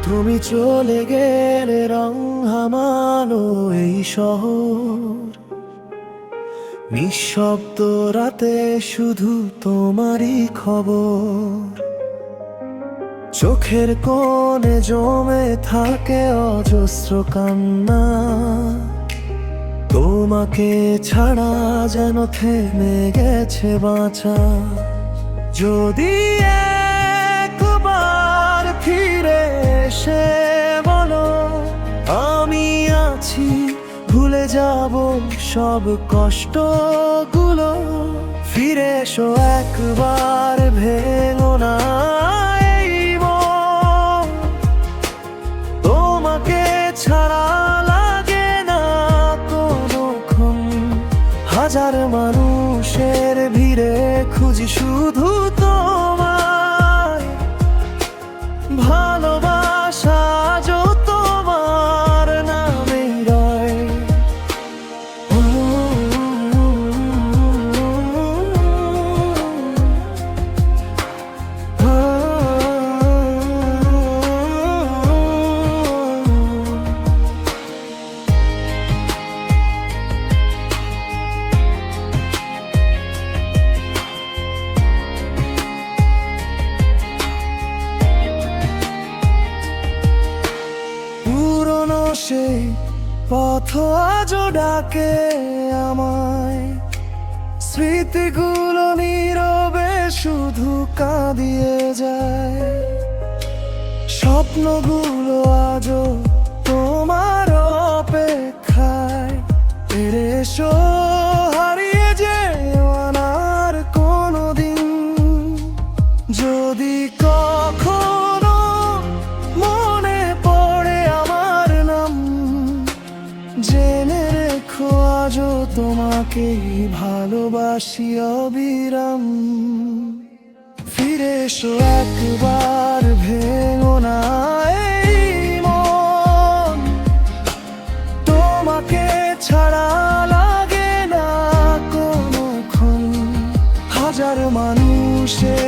তুমি চলে গেলে রং হামানো এই শহর, নিঃশব্দ রাতে শুধু তোমারই খবর। চোখের কোণে জমে থাকে অজস্র কান্না, তোমাকে ছাড়া যেন থেমে গেছে বাঁচা। যদি একবার ফিরে এসে বলো আমি আছি, ভুলে যাব সব কষ্টগুলো। ফিরে এসো একবার, ভেঙো না এই মন। তোমাকে ছাড়া লাগে না কোনোক্ষণ। হাজার মানুষের ভিড়ে খুঁজি শুধু তোমায়, ভালোবাসা আজও তোমার নামেই রয়। পুরনো সেই পথ আজও ডাকে আমায়, স্মৃতিগুলো নীরবে শুধু কাঁদিয়ে যায়। স্বপ্নগুলো আজও তোমার অপেক্ষায়। ফিরে এসো, হারিয়ে যেও না আর কোনোদিন। যদি কখনো মনে পড়ে আমার নাম, জেনে রেখো আজও তোমাকেই ভালোবাসি অবিরাম। ফিরে এসো একবার, ভেঙো না এই মন। তোমাকে ছাড়া লাগে না কোনোক্ষণ। হাজার মানুষের